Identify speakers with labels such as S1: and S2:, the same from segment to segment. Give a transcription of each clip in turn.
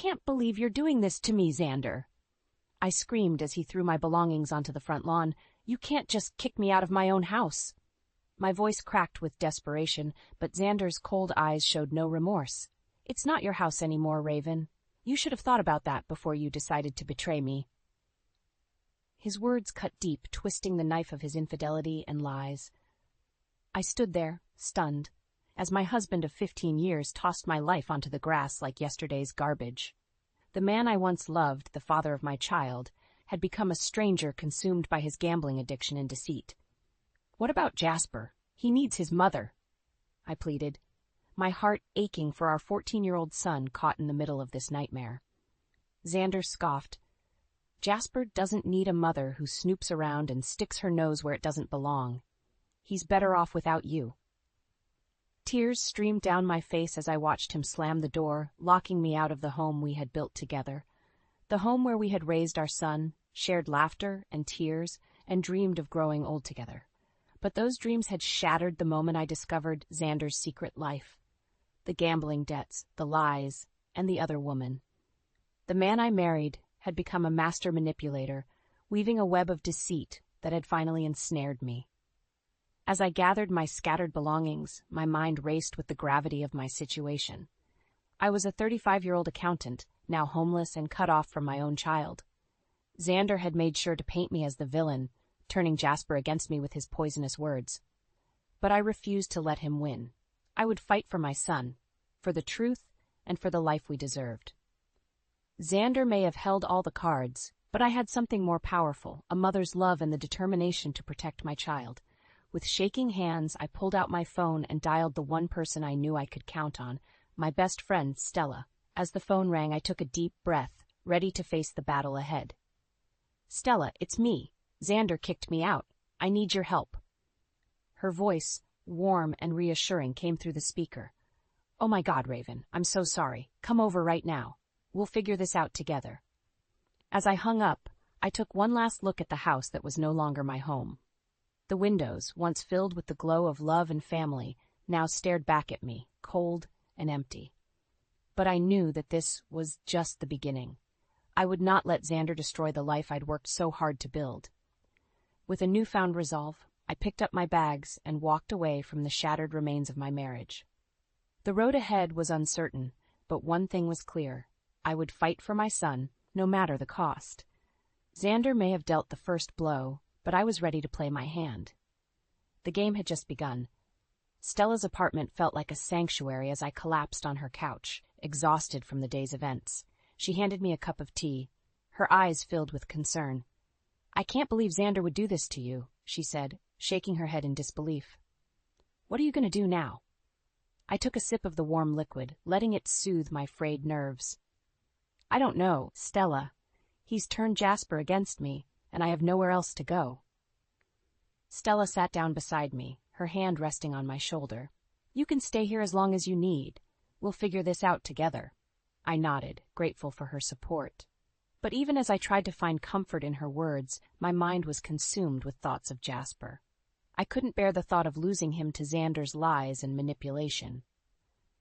S1: can't believe you're doing this to me, Xander. I screamed as he threw my belongings onto the front lawn. You can't just kick me out of my own house. My voice cracked with desperation, but Xander's cold eyes showed no remorse. It's not your house anymore, Raven. You should have thought about that before you decided to betray me. His words cut deep, twisting the knife of his infidelity and lies. I stood there, stunned, as my husband of 15 years tossed my life onto the grass like yesterday's garbage. The man I once loved, the father of my child, had become a stranger consumed by his gambling addiction and deceit. What about Jasper? He needs his mother, I pleaded, my heart aching for our 14-year-old son caught in the middle of this nightmare. Xander scoffed. Jasper doesn't need a mother who snoops around and sticks her nose where it doesn't belong. He's better off without you. Tears streamed down my face as I watched him slam the door, locking me out of the home we had built together. The home where we had raised our son, shared laughter and tears, and dreamed of growing old together. But those dreams had shattered the moment I discovered Xander's secret life. The gambling debts, the lies, and the other woman. The man I married had become a master manipulator, weaving a web of deceit that had finally ensnared me. As I gathered my scattered belongings, my mind raced with the gravity of my situation. I was a 35-year-old accountant, now homeless and cut off from my own child. Xander had made sure to paint me as the villain, turning Jasper against me with his poisonous words. But I refused to let him win. I would fight for my son, for the truth, and for the life we deserved. Xander may have held all the cards, but I had something more powerful, a mother's love and the determination to protect my child. With shaking hands, I pulled out my phone and dialed the one person I knew I could count on, my best friend, Stella. As the phone rang, I took a deep breath, ready to face the battle ahead. Stella, it's me. Xander kicked me out. I need your help. Her voice, warm and reassuring, came through the speaker. Oh my God, Raven, I'm so sorry. Come over right now. We'll figure this out together. As I hung up, I took one last look at the house that was no longer my home. The windows, once filled with the glow of love and family, now stared back at me, cold and empty. But I knew that this was just the beginning. I would not let Xander destroy the life I'd worked so hard to build. With a newfound resolve, I picked up my bags and walked away from the shattered remains of my marriage. The road ahead was uncertain, but one thing was clear. I would fight for my son, no matter the cost. Xander may have dealt the first blow, but I was ready to play my hand. The game had just begun. Stella's apartment felt like a sanctuary as I collapsed on her couch, exhausted from the day's events. She handed me a cup of tea, her eyes filled with concern. I can't believe Xander would do this to you, she said, shaking her head in disbelief. What are you going to do now? I took a sip of the warm liquid, letting it soothe my frayed nerves. I don't know, Stella. He's turned Jasper against me, and I have nowhere else to go. Stella sat down beside me, her hand resting on my shoulder. You can stay here as long as you need. We'll figure this out together. I nodded, grateful for her support. But even as I tried to find comfort in her words, my mind was consumed with thoughts of Jasper. I couldn't bear the thought of losing him to Xander's lies and manipulation.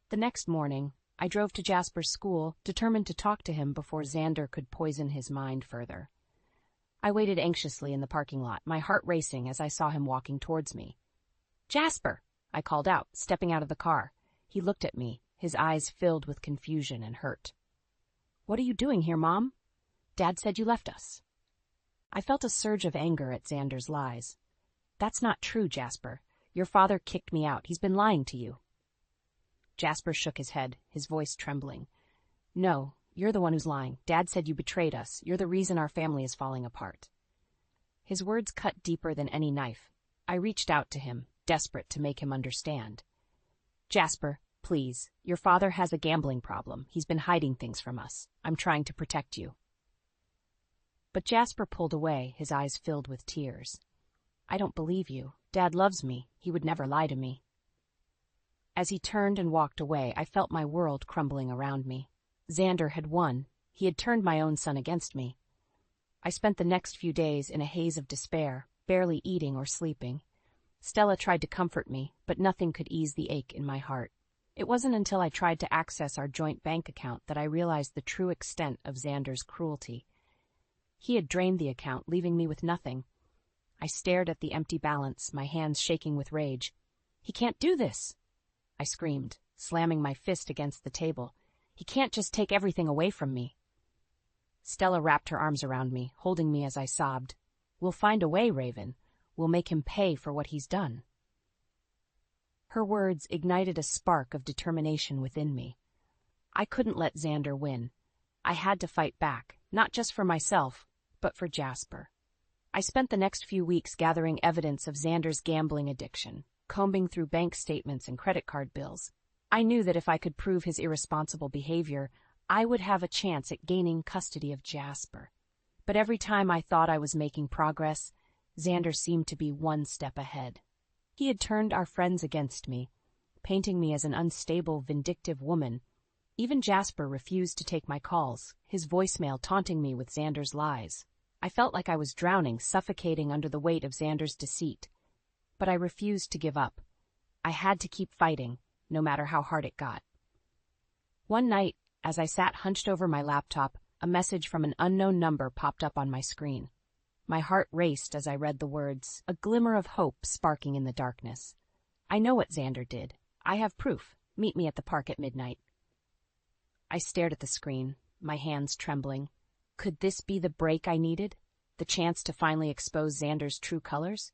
S1: The next morning, I drove to Jasper's school, determined to talk to him before Xander could poison his mind further. I waited anxiously in the parking lot, my heart racing as I saw him walking towards me. Jasper, I called out, stepping out of the car. He looked at me, his eyes filled with confusion and hurt. What are you doing here, Mom? Dad said you left us. I felt a surge of anger at Xander's lies. That's not true, Jasper. Your father kicked me out. He's been lying to you. Jasper shook his head, his voice trembling. No, you're the one who's lying. Dad said you betrayed us. You're the reason our family is falling apart. His words cut deeper than any knife. I reached out to him, desperate to make him understand. Jasper, please. Your father has a gambling problem. He's been hiding things from us. I'm trying to protect you. But Jasper pulled away, his eyes filled with tears. I don't believe you. Dad loves me. He would never lie to me. As he turned and walked away, I felt my world crumbling around me. Xander had won. He had turned my own son against me. I spent the next few days in a haze of despair, barely eating or sleeping. Stella tried to comfort me, but nothing could ease the ache in my heart. It wasn't until I tried to access our joint bank account that I realized the true extent of Xander's cruelty. He had drained the account, leaving me with nothing. I stared at the empty balance, my hands shaking with rage. "He can't do this!" I screamed, slamming my fist against the table. "He can't just take everything away from me." Stella wrapped her arms around me, holding me as I sobbed. "We'll find a way, Raven. We'll make him pay for what he's done." Her words ignited a spark of determination within me. I couldn't let Xander win. I had to fight back, not just for myself, but for Jasper. I spent the next few weeks gathering evidence of Xander's gambling addiction, combing through bank statements and credit card bills. I knew that if I could prove his irresponsible behavior, I would have a chance at gaining custody of Jasper. But every time I thought I was making progress, Xander seemed to be one step ahead. He had turned our friends against me, painting me as an unstable, vindictive woman. Even Jasper refused to take my calls, his voicemail taunting me with Xander's lies. I felt like I was drowning, suffocating under the weight of Xander's deceit. But I refused to give up. I had to keep fighting, no matter how hard it got. One night, as I sat hunched over my laptop, a message from an unknown number popped up on my screen. My heart raced as I read the words, a glimmer of hope sparking in the darkness. "I know what Xander did. I have proof. Meet me at the park at midnight." I stared at the screen, my hands trembling. Could this be the break I needed? The chance to finally expose Xander's true colors?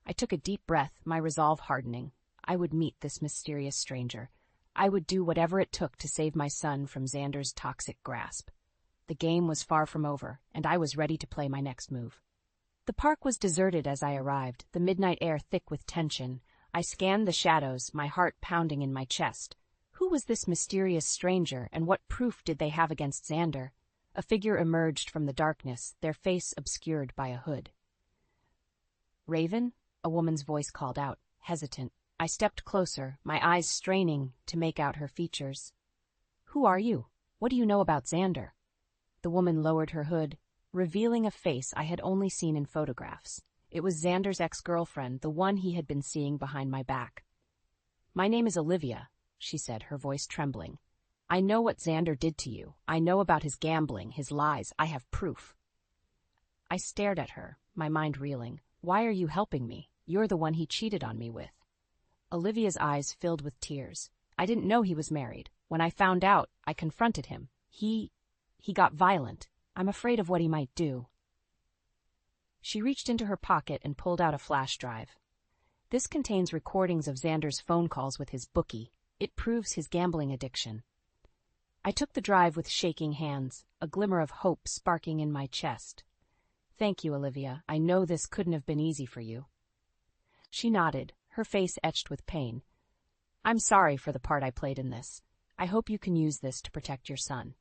S1: I took a deep breath, my resolve hardening. I would meet this mysterious stranger. I would do whatever it took to save my son from Xander's toxic grasp. The game was far from over, and I was ready to play my next move. The park was deserted as I arrived, the midnight air thick with tension. I scanned the shadows, my heart pounding in my chest. Who was this mysterious stranger, and what proof did they have against Xander? A figure emerged from the darkness, their face obscured by a hood. "Raven?" a woman's voice called out, hesitant. I stepped closer, my eyes straining to make out her features. "Who are you? What do you know about Xander?" The woman lowered her hood, revealing a face I had only seen in photographs. It was Xander's ex-girlfriend, the one he had been seeing behind my back. "My name is Olivia," she said, her voice trembling. "I know what Xander did to you. I know about his gambling, his lies. I have proof." I stared at her, my mind reeling. "Why are you helping me? You're the one he cheated on me with." Olivia's eyes filled with tears. "I didn't know he was married. When I found out, I confronted him. He got violent. I'm afraid of what he might do." She reached into her pocket and pulled out a flash drive. "This contains recordings of Xander's phone calls with his bookie. It proves his gambling addiction." I took the drive with shaking hands, a glimmer of hope sparking in my chest. "Thank you, Olivia. I know this couldn't have been easy for you." She nodded, her face etched with pain. "I'm sorry for the part I played in this. I hope you can use this to protect your son."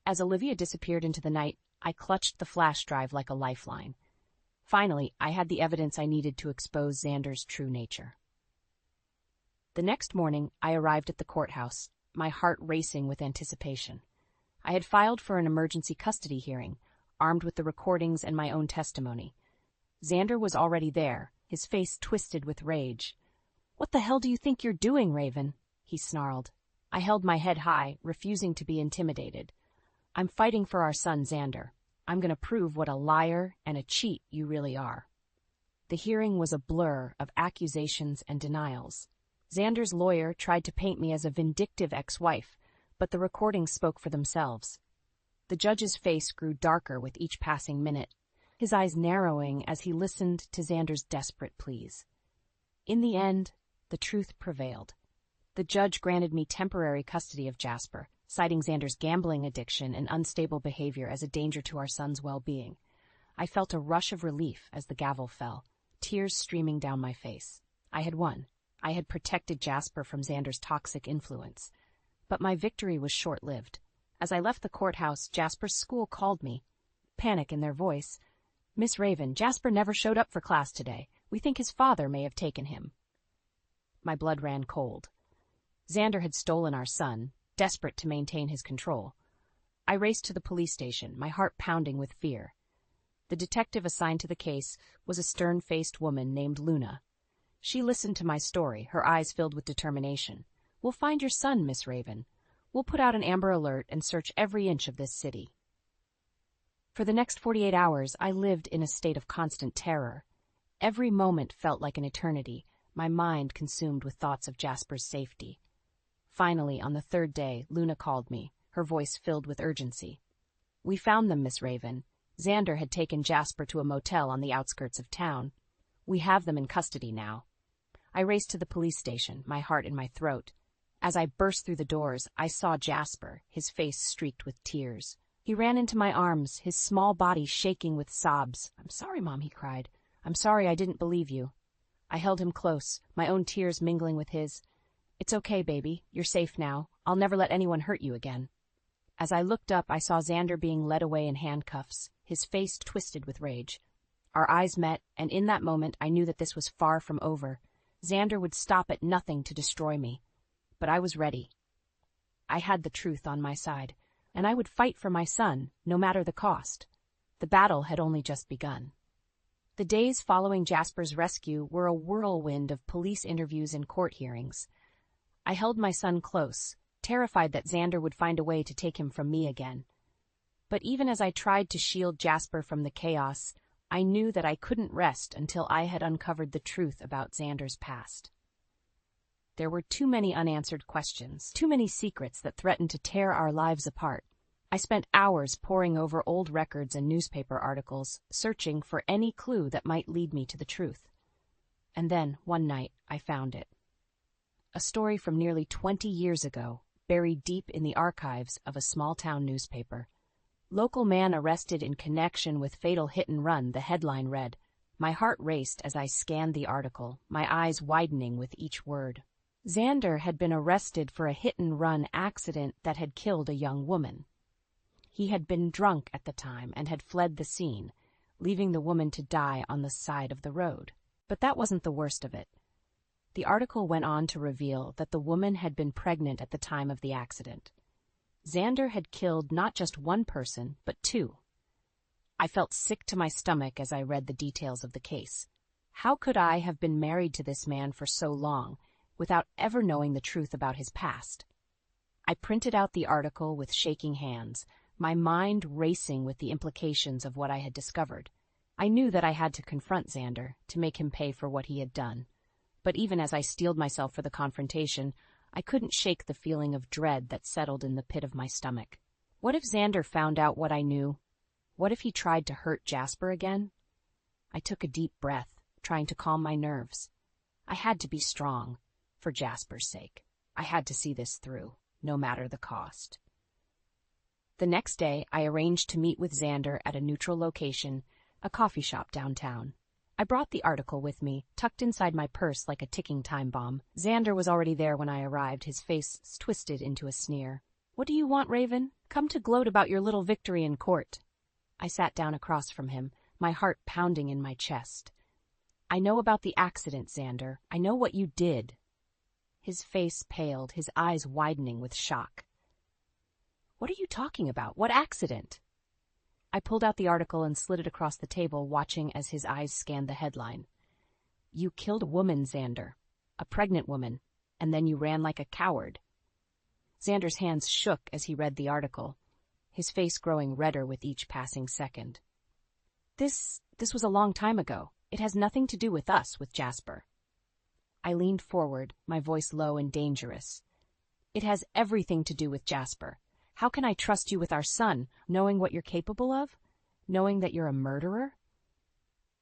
S1: As Olivia disappeared into the night, I clutched the flash drive like a lifeline. Finally, I had the evidence I needed to expose Xander's true nature. The next morning, I arrived at the courthouse, my heart racing with anticipation. I had filed for an emergency custody hearing, armed with the recordings and my own testimony. Xander was already there, his face twisted with rage. "What the hell do you think you're doing, Raven?" he snarled. I held my head high, refusing to be intimidated. "I'm fighting for our son, Xander. I'm going to prove what a liar and a cheat you really are." The hearing was a blur of accusations and denials. Xander's lawyer tried to paint me as a vindictive ex-wife, but the recordings spoke for themselves. The judge's face grew darker with each passing minute, his eyes narrowing as he listened to Xander's desperate pleas. In the end, the truth prevailed. The judge granted me temporary custody of Jasper, citing Xander's gambling addiction and unstable behavior as a danger to our son's well-being. I felt a rush of relief as the gavel fell, tears streaming down my face. I had won. I had protected Jasper from Xander's toxic influence. But my victory was short-lived. As I left the courthouse, Jasper's school called me. Panic in their voice. "Miss Raven, Jasper never showed up for class today. We think his father may have taken him." My blood ran cold. Xander had stolen our son, desperate to maintain his control. I raced to the police station, my heart pounding with fear. The detective assigned to the case was a stern-faced woman named Luna. She listened to my story, her eyes filled with determination. We'll find your son, Miss Raven. We'll put out an Amber Alert and search every inch of this city." For the next 48 hours, I lived in a state of constant terror. Every moment felt like an eternity, my mind consumed with thoughts of Jasper's safety. Finally, on the third day, Luna called me, her voice filled with urgency. "We found them, Miss Raven. Xander had taken Jasper to a motel on the outskirts of town. We have them in custody now." I raced to the police station, my heart in my throat. As I burst through the doors, I saw Jasper, his face streaked with tears. He ran into my arms, his small body shaking with sobs. "I'm sorry, Mom," he cried. "I'm sorry I didn't believe you." I held him close, my own tears mingling with his. "It's okay, baby. You're safe now. I'll never let anyone hurt you again." As I looked up, I saw Xander being led away in handcuffs, his face twisted with rage. Our eyes met, and in that moment I knew that this was far from over. Xander would stop at nothing to destroy me. But I was ready. I had the truth on my side, and I would fight for my son, no matter the cost. The battle had only just begun. The days following Jasper's rescue were a whirlwind of police interviews and court hearings. I held my son close, terrified that Xander would find a way to take him from me again. But even as I tried to shield Jasper from the chaos, I knew that I couldn't rest until I had uncovered the truth about Xander's past. There were too many unanswered questions, too many secrets that threatened to tear our lives apart. I spent hours poring over old records and newspaper articles, searching for any clue that might lead me to the truth. And then, one night, I found it. A story from nearly 20 years ago, buried deep in the archives of a small-town newspaper. "Local man arrested in connection with fatal hit-and-run," the headline read. My heart raced as I scanned the article, my eyes widening with each word. Xander had been arrested for a hit-and-run accident that had killed a young woman. He had been drunk at the time and had fled the scene, leaving the woman to die on the side of the road. But that wasn't the worst of it. The article went on to reveal that the woman had been pregnant at the time of the accident. Xander had killed not just one person, but two. I felt sick to my stomach as I read the details of the case. How could I have been married to this man for so long without ever knowing the truth about his past? I printed out the article with shaking hands, my mind racing with the implications of what I had discovered. I knew that I had to confront Xander, to make him pay for what he had done. But even as I steeled myself for the confrontation, I couldn't shake the feeling of dread that settled in the pit of my stomach. What if Xander found out what I knew? What if he tried to hurt Jasper again? I took a deep breath, trying to calm my nerves. I had to be strong, for Jasper's sake. I had to see this through, no matter the cost. The next day, I arranged to meet with Xander at a neutral location, a coffee shop downtown. I brought the article with me, tucked inside my purse like a ticking time bomb. Xander was already there when I arrived, his face twisted into a sneer. "What do you want, Raven? Come to gloat about your little victory in court." I sat down across from him, my heart pounding in my chest. "I know about the accident, Xander. I know what you did." His face paled, his eyes widening with shock. "What are you talking about? What accident?" I pulled out the article and slid it across the table, watching as his eyes scanned the headline. "You killed a woman, Xander. A pregnant woman. And then you ran like a coward." Xander's hands shook as he read the article, his face growing redder with each passing second. This was a long time ago. It has nothing to do with us, with Jasper." I leaned forward, my voice low and dangerous. "It has everything to do with Jasper. How can I trust you with our son, knowing what you're capable of? Knowing that you're a murderer?"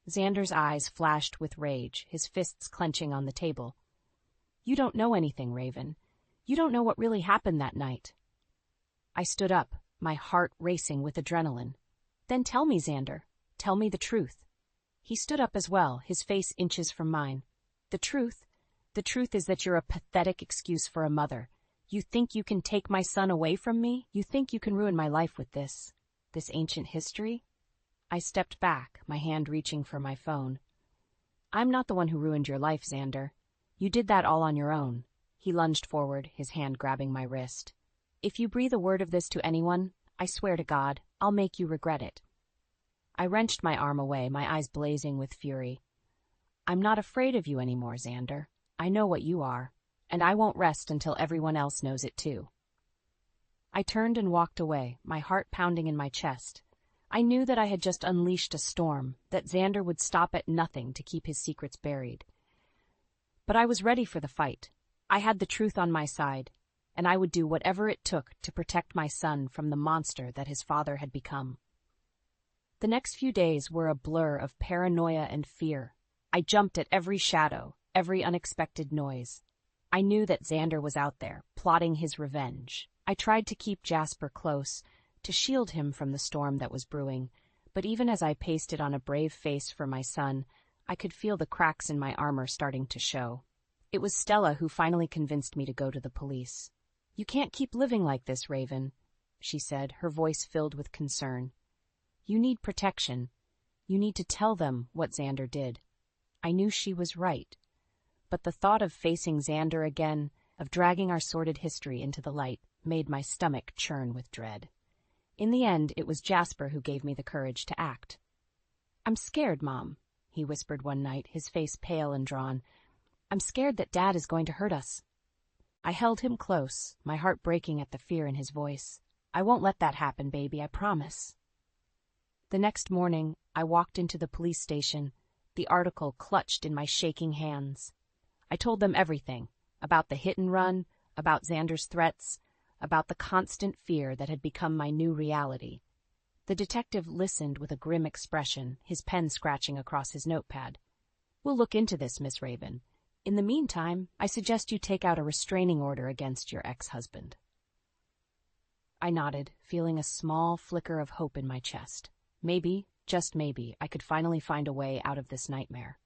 S1: Xander's eyes flashed with rage, his fists clenching on the table. "You don't know anything, Raven. You don't know what really happened that night." I stood up, my heart racing with adrenaline. "Then tell me, Xander. Tell me the truth." He stood up as well, his face inches from mine. The truth is that you're a pathetic excuse for a mother. You think you can take my son away from me? You think you can ruin my life with this ancient history?" I stepped back, my hand reaching for my phone. "I'm not the one who ruined your life, Xander. You did that all on your own." He lunged forward, his hand grabbing my wrist. "If you breathe a word of this to anyone, I swear to God, I'll make you regret it." I wrenched my arm away, my eyes blazing with fury. "I'm not afraid of you anymore, Xander. I know what you are, and I won't rest until everyone else knows it too. I turned and walked away, my heart pounding in my chest. I knew that I had just unleashed a storm, that Xander would stop at nothing to keep his secrets buried. But I was ready for the fight. I had the truth on my side, and I would do whatever it took to protect my son from the monster that his father had become. The next few days were a blur of paranoia and fear. I jumped at every shadow, every unexpected noise. I knew that Xander was out there, plotting his revenge. I tried to keep Jasper close, to shield him from the storm that was brewing, but even as I pasted on a brave face for my son, I could feel the cracks in my armor starting to show. It was Stella who finally convinced me to go to the police. "You can't keep living like this, Raven," she said, her voice filled with concern. "You need protection. You need to tell them what Xander did." I knew she was right. But the thought of facing Xander again, of dragging our sordid history into the light, made my stomach churn with dread. In the end, it was Jasper who gave me the courage to act. "I'm scared, Mom," he whispered one night, his face pale and drawn. "I'm scared that Dad is going to hurt us." I held him close, my heart breaking at the fear in his voice. "I won't let that happen, baby, I promise." The next morning, I walked into the police station, the article clutched in my shaking hands. I told them everything, about the hit and run, about Xander's threats, about the constant fear that had become my new reality. The detective listened with a grim expression, his pen scratching across his notepad. "We'll look into this, Miss Raven. In the meantime, I suggest you take out a restraining order against your ex-husband." I nodded, feeling a small flicker of hope in my chest. Maybe, just maybe, I could finally find a way out of this nightmare.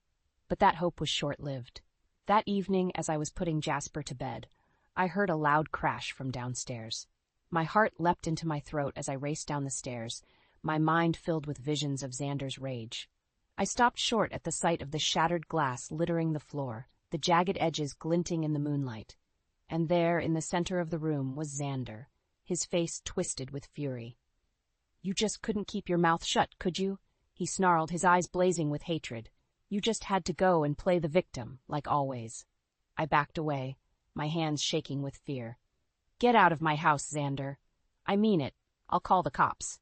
S1: But that hope was short-lived. That evening, as I was putting Jasper to bed, I heard a loud crash from downstairs. My heart leapt into my throat as I raced down the stairs, my mind filled with visions of Xander's rage. I stopped short at the sight of the shattered glass littering the floor, the jagged edges glinting in the moonlight. And there, in the center of the room, was Xander, his face twisted with fury. "You just couldn't keep your mouth shut, could you?" he snarled, his eyes blazing with hatred. "You just had to go and play the victim, like always." I backed away, my hands shaking with fear. "Get out of my house, Xander. I mean it. I'll call the cops."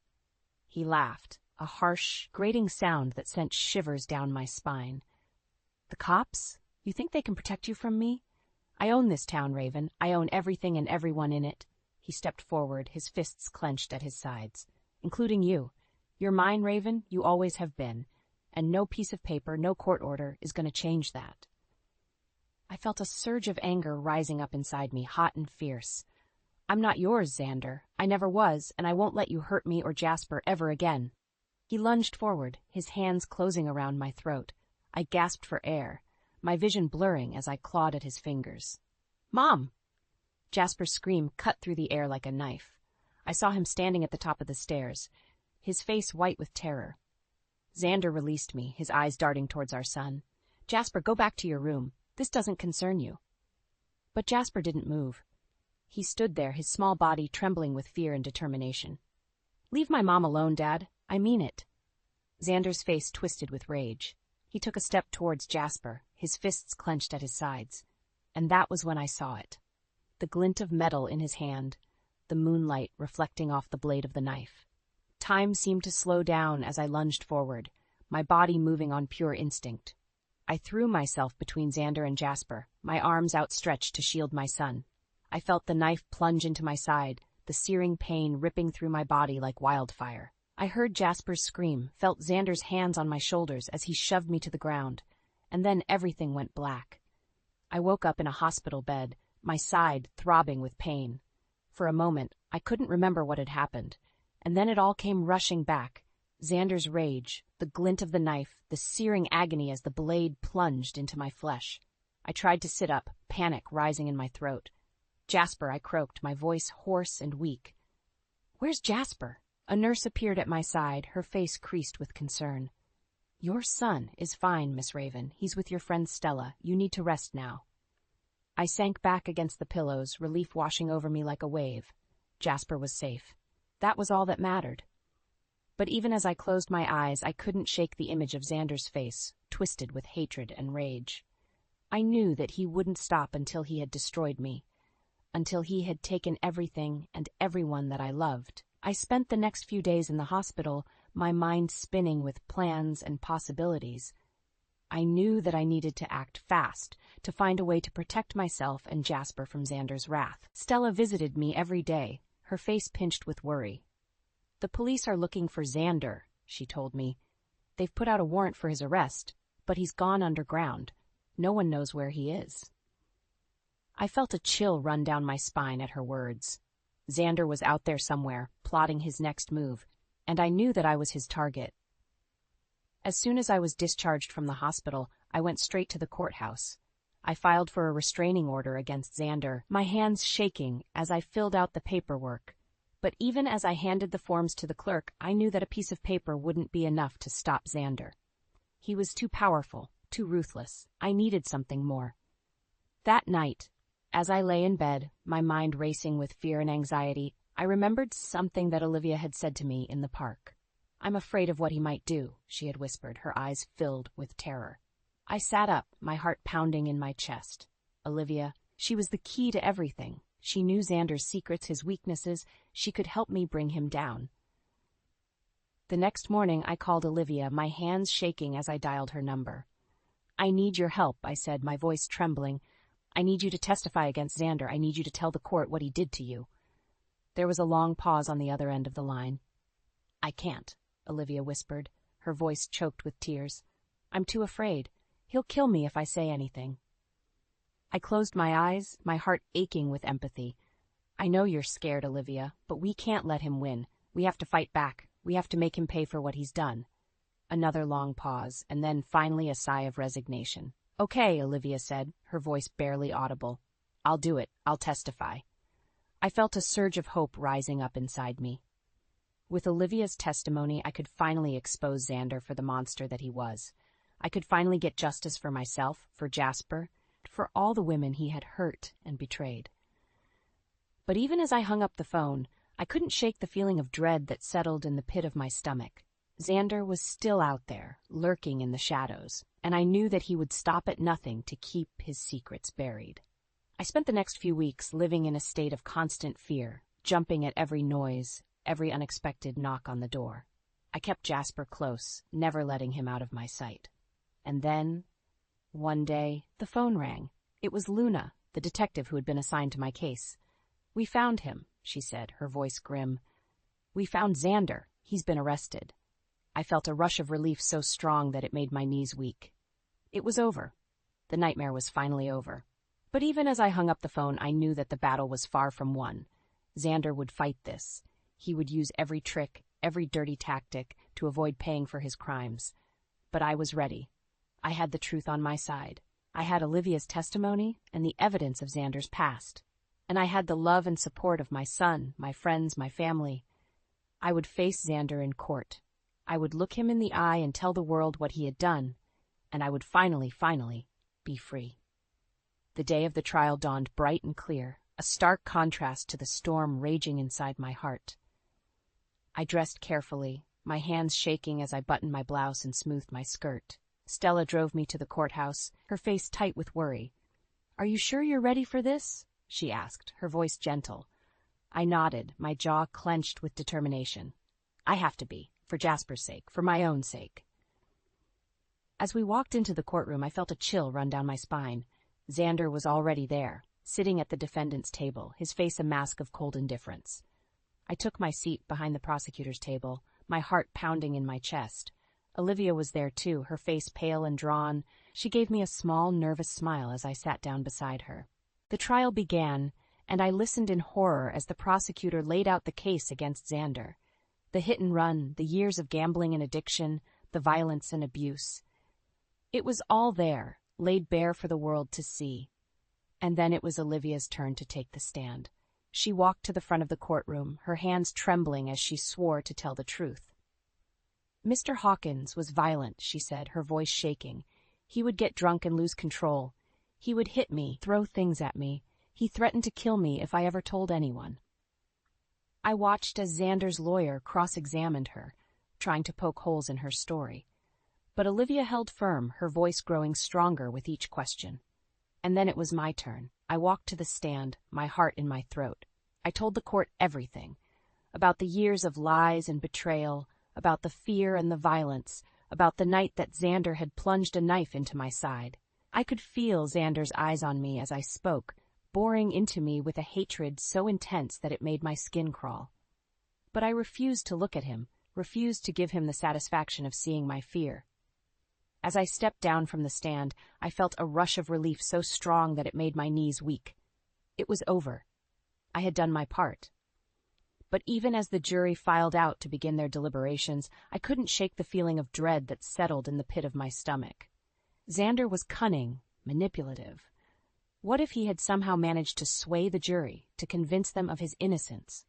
S1: He laughed, a harsh, grating sound that sent shivers down my spine. "The cops? You think they can protect you from me? I own this town, Raven. I own everything and everyone in it." He stepped forward, his fists clenched at his sides. "Including you. You're mine, Raven. You always have been. And no piece of paper, no court order is going to change that." I felt a surge of anger rising up inside me, hot and fierce. "I'm not yours, Xander. I never was, and I won't let you hurt me or Jasper ever again." He lunged forward, his hands closing around my throat. I gasped for air, my vision blurring as I clawed at his fingers. "Mom!" Jasper's scream cut through the air like a knife. I saw him standing at the top of the stairs, his face white with terror. Xander released me, his eyes darting towards our son. "Jasper, go back to your room. This doesn't concern you." But Jasper didn't move. He stood there, his small body trembling with fear and determination. "Leave my mom alone, Dad. I mean it." Xander's face twisted with rage. He took a step towards Jasper, his fists clenched at his sides. And that was when I saw it. The glint of metal in his hand, the moonlight reflecting off the blade of the knife. Time seemed to slow down as I lunged forward, my body moving on pure instinct. I threw myself between Xander and Jasper, my arms outstretched to shield my son. I felt the knife plunge into my side, the searing pain ripping through my body like wildfire. I heard Jasper's scream, felt Xander's hands on my shoulders as he shoved me to the ground, and then everything went black. I woke up in a hospital bed, my side throbbing with pain. For a moment, I couldn't remember what had happened, and then it all came rushing back. Xander's rage, the glint of the knife, the searing agony as the blade plunged into my flesh. I tried to sit up, panic rising in my throat. "Jasper," I croaked, my voice hoarse and weak. "Where's Jasper?" A nurse appeared at my side, her face creased with concern. "Your son is fine, Miss Raven. He's with your friend Stella. You need to rest now." I sank back against the pillows, relief washing over me like a wave. Jasper was safe. That was all that mattered. But even as I closed my eyes, I couldn't shake the image of Xander's face, twisted with hatred and rage. I knew that he wouldn't stop until he had destroyed me, until he had taken everything and everyone that I loved. I spent the next few days in the hospital, my mind spinning with plans and possibilities. I knew that I needed to act fast, to find a way to protect myself and Jasper from Xander's wrath. Stella visited me every day, her face pinched with worry. "The police are looking for Xander," she told me. "They've put out a warrant for his arrest, but he's gone underground. No one knows where he is." I felt a chill run down my spine at her words. Xander was out there somewhere, plotting his next move, and I knew that I was his target. As soon as I was discharged from the hospital, I went straight to the courthouse. I filed for a restraining order against Xander, my hands shaking as I filled out the paperwork. But even as I handed the forms to the clerk, I knew that a piece of paper wouldn't be enough to stop Xander. He was too powerful, too ruthless. I needed something more. That night, as I lay in bed, my mind racing with fear and anxiety, I remembered something that Olivia had said to me in the park. "I'm afraid of what he might do," she had whispered, her eyes filled with terror. I sat up, my heart pounding in my chest. Olivia, she was the key to everything. She knew Xander's secrets, his weaknesses. She could help me bring him down. The next morning, I called Olivia, my hands shaking as I dialed her number. "I need your help," I said, my voice trembling. "I need you to testify against Xander. I need you to tell the court what he did to you." There was a long pause on the other end of the line. "I can't," Olivia whispered, her voice choked with tears. "I'm too afraid. He'll kill me if I say anything." I closed my eyes, my heart aching with empathy. "I know you're scared, Olivia, but we can't let him win. We have to fight back. We have to make him pay for what he's done." Another long pause, and then finally a sigh of resignation. "Okay," Olivia said, her voice barely audible. "I'll do it. I'll testify." I felt a surge of hope rising up inside me. With Olivia's testimony, I could finally expose Xander for the monster that he was. I could finally get justice for myself, for Jasper, for all the women he had hurt and betrayed. But even as I hung up the phone, I couldn't shake the feeling of dread that settled in the pit of my stomach. Xander was still out there, lurking in the shadows, and I knew that he would stop at nothing to keep his secrets buried. I spent the next few weeks living in a state of constant fear, jumping at every noise, every unexpected knock on the door. I kept Jasper close, never letting him out of my sight. And then, one day, the phone rang. It was Luna, the detective who had been assigned to my case. "We found him," she said, her voice grim. "We found Xander. He's been arrested." I felt a rush of relief so strong that it made my knees weak. It was over. The nightmare was finally over. But even as I hung up the phone, I knew that the battle was far from won. Xander would fight this. He would use every trick, every dirty tactic to avoid paying for his crimes. But I was ready. I had the truth on my side. I had Olivia's testimony and the evidence of Xander's past. And I had the love and support of my son, my friends, my family. I would face Xander in court. I would look him in the eye and tell the world what he had done. And I would finally be free. The day of the trial dawned bright and clear, a stark contrast to the storm raging inside my heart. I dressed carefully, my hands shaking as I buttoned my blouse and smoothed my skirt. Stella drove me to the courthouse, her face tight with worry. "Are you sure you're ready for this?" she asked, her voice gentle. I nodded, my jaw clenched with determination. I have to be, for Jasper's sake, for my own sake. As we walked into the courtroom, I felt a chill run down my spine. Xander was already there, sitting at the defendant's table, his face a mask of cold indifference. I took my seat behind the prosecutor's table, my heart pounding in my chest. Olivia was there too, her face pale and drawn. She gave me a small, nervous smile as I sat down beside her. The trial began, and I listened in horror as the prosecutor laid out the case against Xander. The hit and run, the years of gambling and addiction, the violence and abuse. It was all there, laid bare for the world to see. And then it was Olivia's turn to take the stand. She walked to the front of the courtroom, her hands trembling as she swore to tell the truth. "Mr. Hawkins was violent," she said, her voice shaking. "He would get drunk and lose control. He would hit me, throw things at me. He threatened to kill me if I ever told anyone." I watched as Xander's lawyer cross-examined her, trying to poke holes in her story. But Olivia held firm, her voice growing stronger with each question. And then it was my turn. I walked to the stand, my heart in my throat. I told the court everything. About the years of lies and betrayal, about the fear and the violence, about the night that Xander had plunged a knife into my side. I could feel Xander's eyes on me as I spoke, boring into me with a hatred so intense that it made my skin crawl. But I refused to look at him, refused to give him the satisfaction of seeing my fear. As I stepped down from the stand, I felt a rush of relief so strong that it made my knees weak. It was over. I had done my part. But even as the jury filed out to begin their deliberations, I couldn't shake the feeling of dread that settled in the pit of my stomach. Xander was cunning, manipulative. What if he had somehow managed to sway the jury, to convince them of his innocence?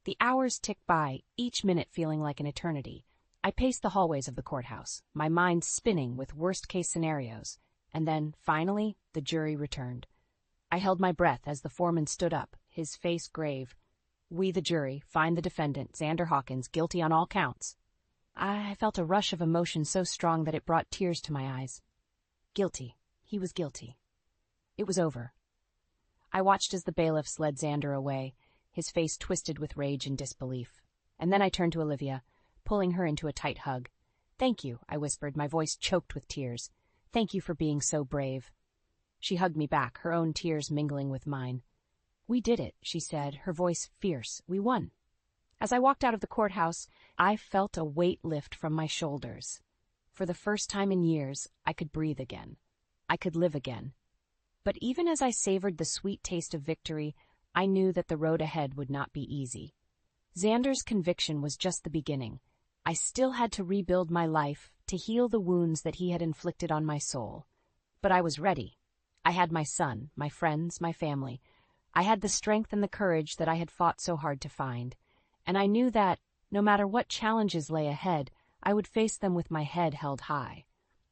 S1: The hours ticked by, each minute feeling like an eternity. I paced the hallways of the courthouse, my mind spinning with worst-case scenarios, and then, finally, the jury returned. I held my breath as the foreman stood up, his face grave. "We, the jury, find the defendant, Xander Hawkins, guilty on all counts." I felt a rush of emotion so strong that it brought tears to my eyes. Guilty. He was guilty. It was over. I watched as the bailiffs led Xander away, his face twisted with rage and disbelief. And then I turned to Olivia, pulling her into a tight hug. "Thank you," I whispered, my voice choked with tears. "Thank you for being so brave." She hugged me back, her own tears mingling with mine. "We did it," she said, her voice fierce. "We won." As I walked out of the courthouse, I felt a weight lift from my shoulders. For the first time in years, I could breathe again. I could live again. But even as I savored the sweet taste of victory, I knew that the road ahead would not be easy. Xander's conviction was just the beginning. I still had to rebuild my life, to heal the wounds that he had inflicted on my soul. But I was ready. I had my son, my friends, my family. I had the strength and the courage that I had fought so hard to find. And I knew that, no matter what challenges lay ahead, I would face them with my head held high.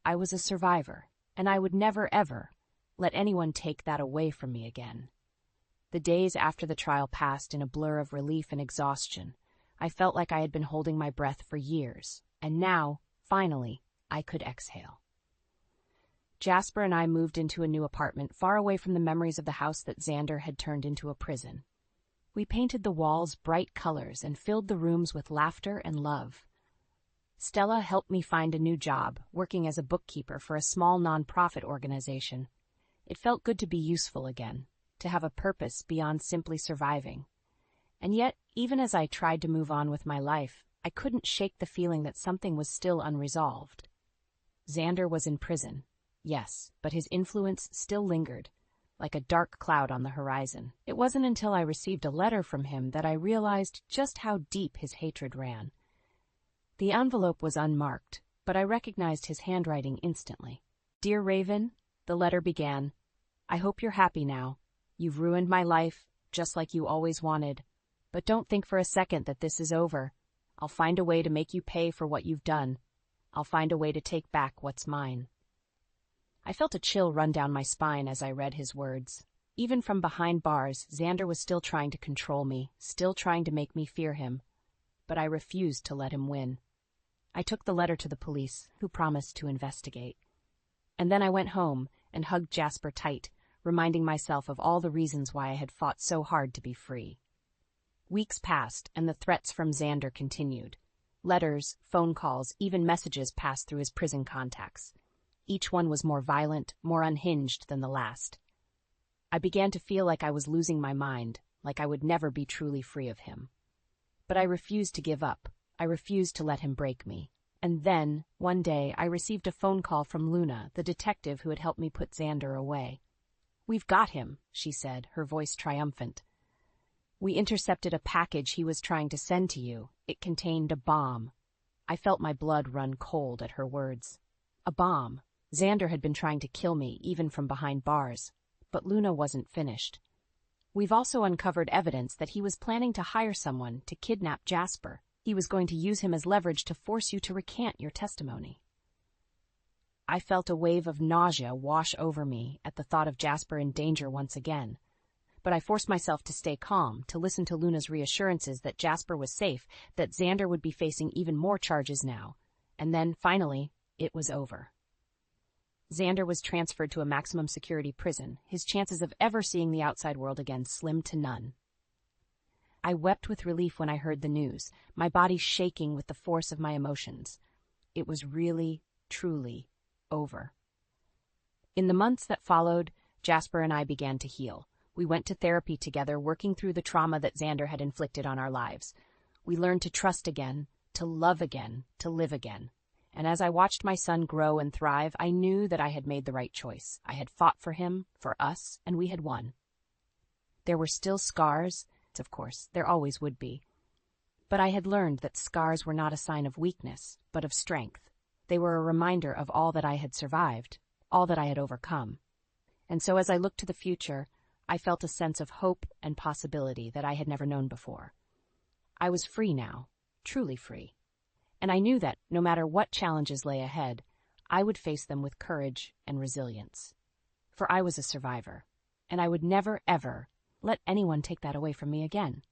S1: I was a survivor, and I would never, ever let anyone take that away from me again. The days after the trial passed in a blur of relief and exhaustion. I felt like I had been holding my breath for years, and now, finally, I could exhale. Jasper and I moved into a new apartment far away from the memories of the house that Xander had turned into a prison. We painted the walls bright colors and filled the rooms with laughter and love. Stella helped me find a new job, working as a bookkeeper for a small nonprofit organization. It felt good to be useful again, to have a purpose beyond simply surviving. And yet, even as I tried to move on with my life, I couldn't shake the feeling that something was still unresolved. Xander was in prison, yes, but his influence still lingered, like a dark cloud on the horizon. It wasn't until I received a letter from him that I realized just how deep his hatred ran. The envelope was unmarked, but I recognized his handwriting instantly. "Dear Raven," the letter began, "I hope you're happy now. You've ruined my life, just like you always wanted. But don't think for a second that this is over. I'll find a way to make you pay for what you've done. I'll find a way to take back what's mine." I felt a chill run down my spine as I read his words. Even from behind bars, Xander was still trying to control me, still trying to make me fear him. But I refused to let him win. I took the letter to the police, who promised to investigate. And then I went home and hugged Jasper tight, reminding myself of all the reasons why I had fought so hard to be free. Weeks passed, and the threats from Xander continued. Letters, phone calls, even messages passed through his prison contacts. Each one was more violent, more unhinged than the last. I began to feel like I was losing my mind, like I would never be truly free of him. But I refused to give up. I refused to let him break me. And then, one day, I received a phone call from Luna, the detective who had helped me put Xander away. "We've got him," she said, her voice triumphant. "We intercepted a package he was trying to send to you. It contained a bomb." I felt my blood run cold at her words. A bomb. Xander had been trying to kill me, even from behind bars. But Luna wasn't finished. "We've also uncovered evidence that he was planning to hire someone to kidnap Jasper. He was going to use him as leverage to force you to recant your testimony." I felt a wave of nausea wash over me at the thought of Jasper in danger once again. But I forced myself to stay calm, to listen to Luna's reassurances that Jasper was safe, that Xander would be facing even more charges now. And then, finally, it was over. Xander was transferred to a maximum security prison, his chances of ever seeing the outside world again slim to none. I wept with relief when I heard the news, my body shaking with the force of my emotions. It was really, truly over. In the months that followed, Jasper and I began to heal. We went to therapy together, working through the trauma that Xander had inflicted on our lives. We learned to trust again, to love again, to live again. And as I watched my son grow and thrive, I knew that I had made the right choice. I had fought for him, for us, and we had won. There were still scars, of course, there always would be. But I had learned that scars were not a sign of weakness, but of strength. They were a reminder of all that I had survived, all that I had overcome. And so as I looked to the future, I felt a sense of hope and possibility that I had never known before. I was free now, truly free. And I knew that, no matter what challenges lay ahead, I would face them with courage and resilience. For I was a survivor, and I would never, ever let anyone take that away from me again.